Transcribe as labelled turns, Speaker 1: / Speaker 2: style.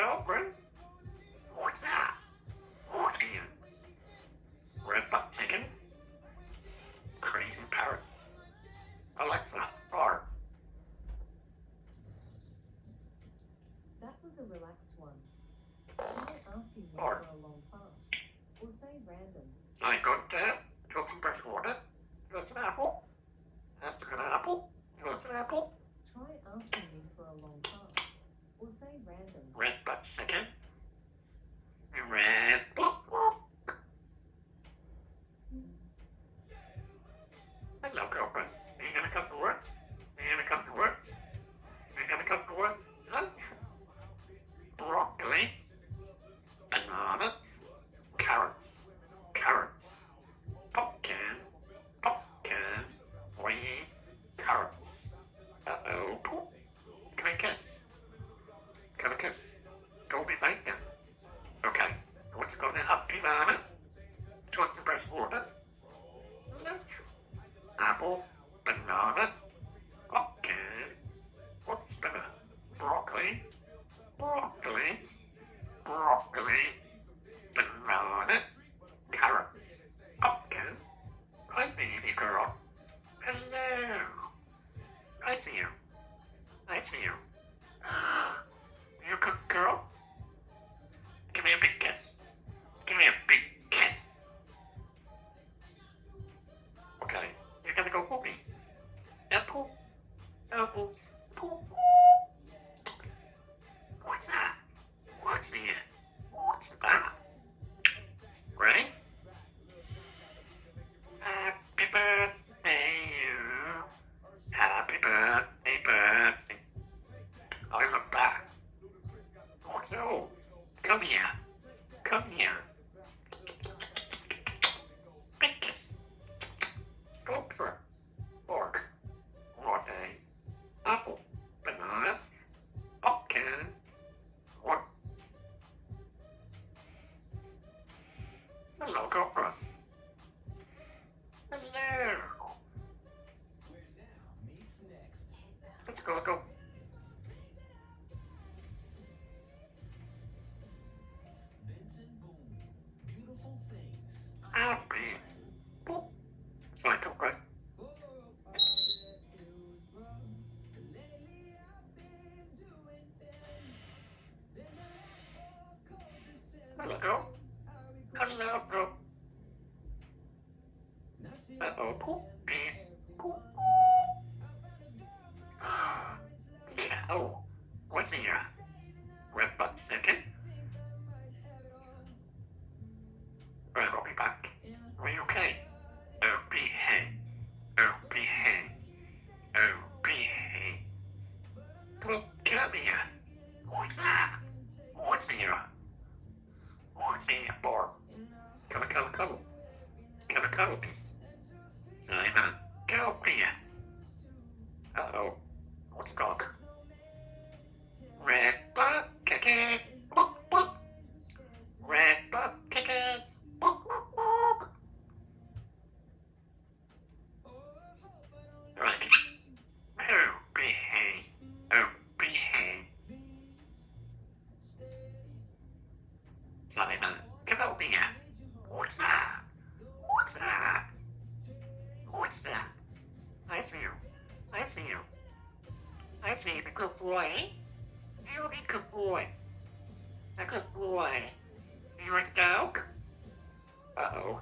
Speaker 1: open? What's that? What's in? Red butt chicken? Crazy parrot? Alexa, or
Speaker 2: That was a relaxed one. Try asking me for a long time. Or say random.
Speaker 1: I got that. Got some fresh water. Got an apple. That's an apple. Got an apple.
Speaker 2: Try asking me for a long time. Or say random.
Speaker 1: Red butt chicken. Red butt. Hello, girlfriend. Are you gonna come to work? Are you gonna come to work? Are you gonna come to work? Lunch? Broccoli. Banana. Carrots. Carrots. Pumpkin. Pumpkin. Weed. Carrots. Uh-oh. Can I kiss? Can I kiss? Go be bacon. Okay. What's going to happen, banana? Do you want some fresh water? Lunch. Apple, banana, pumpkin, what's better? Broccoli, broccoli, broccoli, banana, carrots, pumpkin. Hi, baby girl. Hello. I see you. I see you. You good girl? Give me a big kiss. Give me a big kiss. Okay. You're gonna go poopy. Apple. Apples. Poop. What's that? What's in it? What's that? Ready? Happy birthday, you. Happy birthday, birthday. I look back. What's that? Oh, come here. Come here. Big kiss. Fork, fork, water, apple, banana, pumpkin, what? Hello, girlfriend. Hello. Let's go. Happy. Boop. It's like, okay. Hello. Hello, bro. Uh-oh, poop. Poop. Yeah, oh. What's in your red butt chicken? Right, I'll be back. Are you okay? Oh, behave. Oh, behave. Oh, behave. Well, come here. What's that? What's in your... What's in your bar? Come. Come, please. Symon, go here. Uh-oh. What's wrong? Red butt chicken. Boop, boop. Red butt chicken. Boop, boop, boop. Right. Oh, behave. Oh, behave. Symon, come over here. What's that? What's that? What's that? I see you. I see you. I see you, a good boy. You're a good boy. A good boy. You're a dog? Uh-oh.